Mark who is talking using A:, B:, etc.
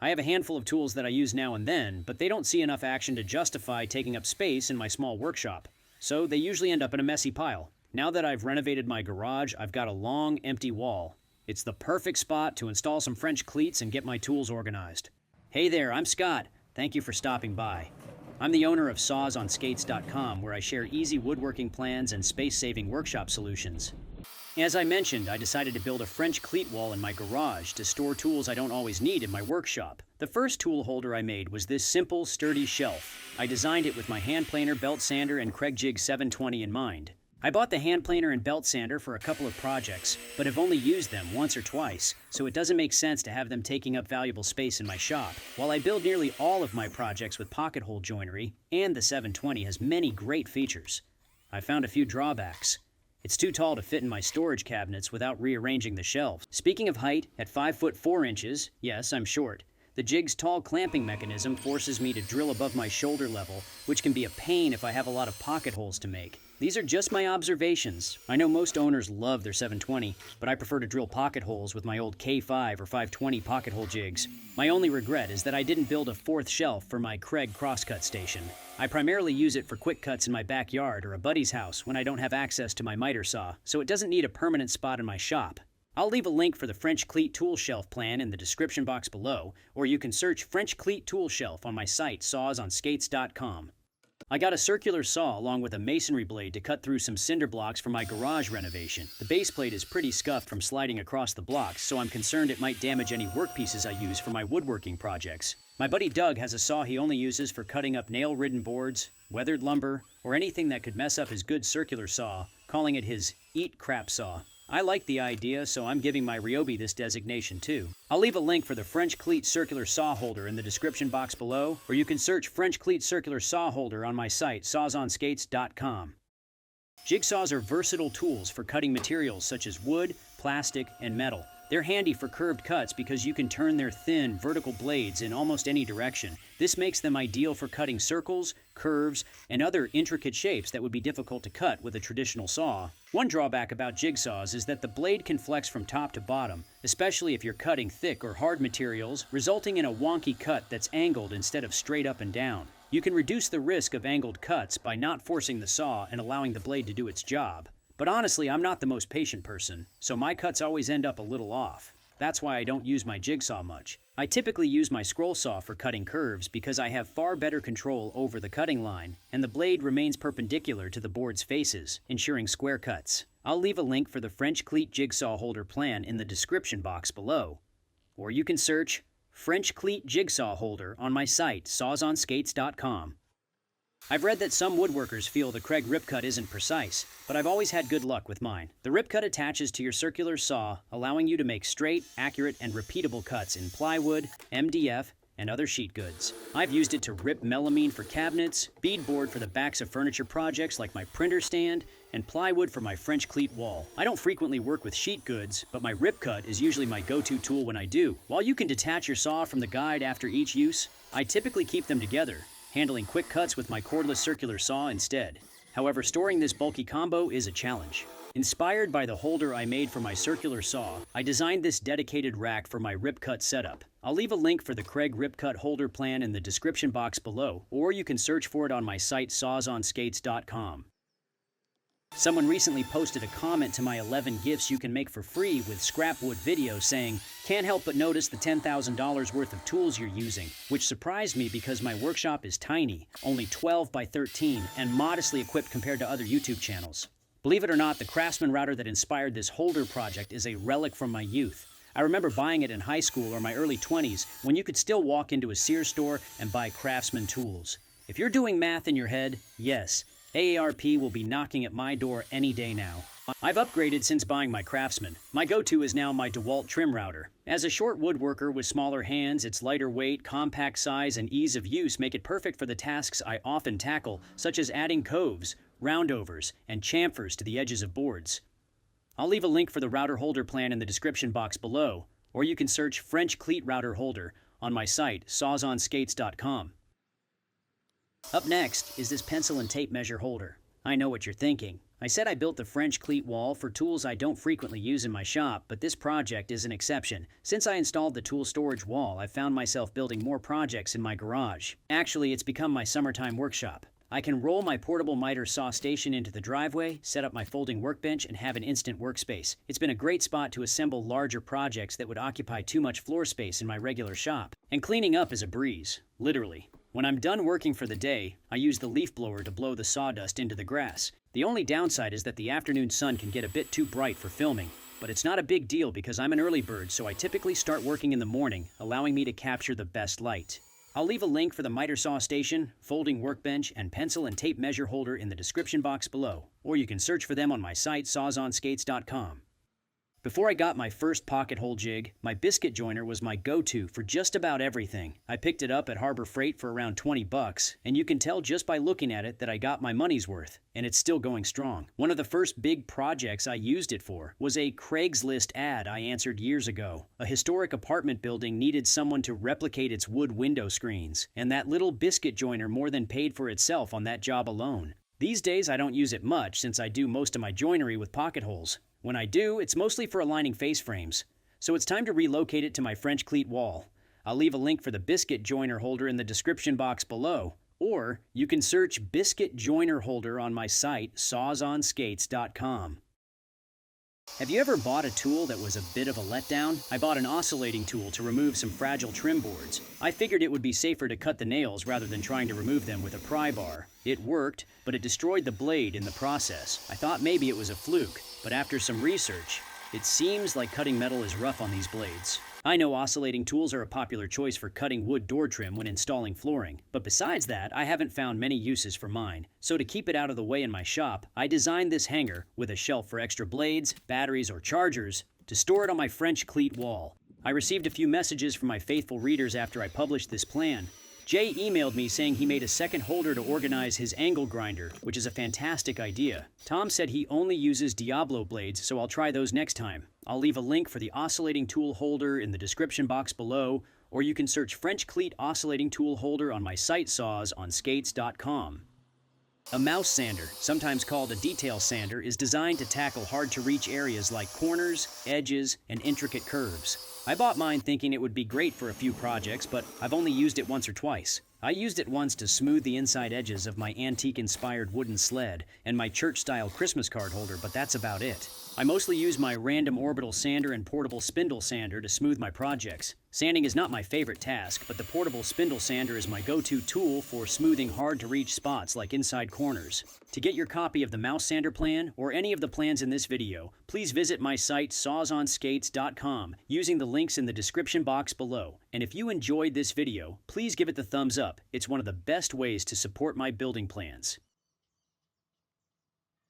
A: I have a handful of tools that I use now and then, but they don't see enough action to justify taking up space in my small workshop, so they usually end up in a messy pile. Now that I've renovated my garage, I've got a long, empty wall. It's the perfect spot to install some French cleats and get my tools organized. Hey there, I'm Scott. Thank you for stopping by. I'm the owner of sawsonskates.com, where I share easy woodworking plans and space-saving workshop solutions. As I mentioned, I decided to build a French cleat wall in my garage to store tools I don't always need in my workshop. The first tool holder I made was this simple, sturdy shelf. I designed it with my hand planer, belt sander, and Kreg Jig 720 in mind. I bought the hand planer and belt sander for a couple of projects, but have only used them once or twice, so it doesn't make sense to have them taking up valuable space in my shop. While I build nearly all of my projects with pocket hole joinery, and the 720 has many great features, I found a few drawbacks. It's too tall to fit in my storage cabinets without rearranging the shelves. Speaking of height, at 5 foot 4 inches, yes, I'm short, the jig's tall clamping mechanism forces me to drill above my shoulder level, which can be a pain if I have a lot of pocket holes to make. These are just my observations. I know most owners love their 720, but I prefer to drill pocket holes with my old K5 or 520 pocket hole jigs. My only regret is that I didn't build a fourth shelf for my Kreg crosscut station. I primarily use it for quick cuts in my backyard or a buddy's house when I don't have access to my miter saw, so it doesn't need a permanent spot in my shop. I'll leave a link for the French Cleat tool shelf plan in the description box below, or you can search French Cleat tool shelf on my site, sawsonskates.com. I got a circular saw along with a masonry blade to cut through some cinder blocks for my garage renovation. The base plate is pretty scuffed from sliding across the blocks, so I'm concerned it might damage any workpieces I use for my woodworking projects. My buddy Doug has a saw he only uses for cutting up nail-ridden boards, weathered lumber, or anything that could mess up his good circular saw, calling it his eat crap saw. I like the idea, so I'm giving my Ryobi this designation too. I'll leave a link for the French Cleat circular saw holder in the description box below, or you can search French Cleat circular saw holder on my site, sawsonskates.com. Jigsaws are versatile tools for cutting materials such as wood, plastic, and metal. They're handy for curved cuts because you can turn their thin, vertical blades in almost any direction. This makes them ideal for cutting circles, curves, and other intricate shapes that would be difficult to cut with a traditional saw. One drawback about jigsaws is that the blade can flex from top to bottom, especially if you're cutting thick or hard materials, resulting in a wonky cut that's angled instead of straight up and down. You can reduce the risk of angled cuts by not forcing the saw and allowing the blade to do its job. But honestly, I'm not the most patient person, so my cuts always end up a little off. That's why I don't use my jigsaw much. I typically use my scroll saw for cutting curves because I have far better control over the cutting line, and the blade remains perpendicular to the board's faces, ensuring square cuts. I'll leave a link for the French Cleat jigsaw holder plan in the description box below. Or you can search French Cleat jigsaw holder on my site, sawsonskates.com. I've read that some woodworkers feel the Kreg ripcut isn't precise, but I've always had good luck with mine. The ripcut attaches to your circular saw, allowing you to make straight, accurate, and repeatable cuts in plywood, MDF, and other sheet goods. I've used it to rip melamine for cabinets, beadboard for the backs of furniture projects like my printer stand, and plywood for my French Cleat wall. I don't frequently work with sheet goods, but my ripcut is usually my go-to tool when I do. While you can detach your saw from the guide after each use, I typically keep them together, handling quick cuts with my cordless circular saw instead. However, storing this bulky combo is a challenge. Inspired by the holder I made for my circular saw, I designed this dedicated rack for my ripcut setup. I'll leave a link for the Kreg ripcut holder plan in the description box below, or you can search for it on my site, sawsonskates.com. Someone recently posted a comment to my 11 gifts you can make for free with scrap wood video saying, "Can't help but notice the $10,000 worth of tools you're using," which surprised me because my workshop is tiny, only 12 by 13, and modestly equipped compared to other YouTube channels. Believe it or not, the Craftsman router that inspired this holder project is a relic from my youth. I remember buying it in high school or my early 20s when you could still walk into a Sears store and buy Craftsman tools. If you're doing math in your head, yes, AARP will be knocking at my door any day now. I've upgraded since buying my Craftsman. My go-to is now my DeWalt trim router. As a short woodworker with smaller hands, its lighter weight, compact size, and ease of use make it perfect for the tasks I often tackle, such as adding coves, roundovers, and chamfers to the edges of boards. I'll leave a link for the router holder plan in the description box below, or you can search French Cleat router holder on my site, sawsonskates.com. Up next is this pencil and tape measure holder. I know what you're thinking. I said I built the French cleat wall for tools I don't frequently use in my shop, but this project is an exception. Since I installed the tool storage wall, I've found myself building more projects in my garage. Actually, it's become my summertime workshop. I can roll my portable miter saw station into the driveway, set up my folding workbench, and have an instant workspace. It's been a great spot to assemble larger projects that would occupy too much floor space in my regular shop. And cleaning up is a breeze, literally. When I'm done working for the day, I use the leaf blower to blow the sawdust into the grass. The only downside is that the afternoon sun can get a bit too bright for filming, but it's not a big deal because I'm an early bird, so I typically start working in the morning, allowing me to capture the best light. I'll leave a link for the miter saw station, folding workbench, and pencil and tape measure holder in the description box below, or you can search for them on my site, sawsonskates.com. Before I got my first pocket hole jig, my biscuit joiner was my go-to for just about everything. I picked it up at Harbor Freight for around 20 bucks, and you can tell just by looking at it that I got my money's worth, and it's still going strong. One of the first big projects I used it for was a Craigslist ad I answered years ago. A historic apartment building needed someone to replicate its wood window screens, and that little biscuit joiner more than paid for itself on that job alone. These days I don't use it much since I do most of my joinery with pocket holes. When I do, it's mostly for aligning face frames, so it's time to relocate it to my French cleat wall. I'll leave a link for the biscuit joiner holder in the description box below, or you can search biscuit joiner holder on my site, sawsonskates.com. Have you ever bought a tool that was a bit of a letdown? I bought an oscillating tool to remove some fragile trim boards. I figured it would be safer to cut the nails rather than trying to remove them with a pry bar. It worked, but it destroyed the blade in the process. I thought maybe it was a fluke, but after some research, it seems like cutting metal is rough on these blades. I know oscillating tools are a popular choice for cutting wood door trim when installing flooring, but besides that, I haven't found many uses for mine. So to keep it out of the way in my shop, I designed this hanger with a shelf for extra blades, batteries, or chargers to store it on my French cleat wall. I received a few messages from my faithful readers after I published this plan. Jay emailed me saying he made a second holder to organize his angle grinder, which is a fantastic idea. Tom said he only uses Diablo blades, so I'll try those next time. I'll leave a link for the oscillating tool holder in the description box below, or you can search French cleat oscillating tool holder on my site, sawsonskates.com. A mouse sander, sometimes called a detail sander, is designed to tackle hard-to-reach areas like corners, edges, and intricate curves. I bought mine thinking it would be great for a few projects, but I've only used it once or twice. I used it once to smooth the inside edges of my antique-inspired wooden sled and my church-style Christmas card holder, but that's about it. I mostly use my random orbital sander and portable spindle sander to smooth my projects. Sanding is not my favorite task, but the portable spindle sander is my go-to tool for smoothing hard-to-reach spots like inside corners. To get your copy of the mouse sander plan, or any of the plans in this video, please visit my site, sawsonskates.com, using the links in the description box below. And if you enjoyed this video, please give it the thumbs up. It's one of the best ways to support my building plans.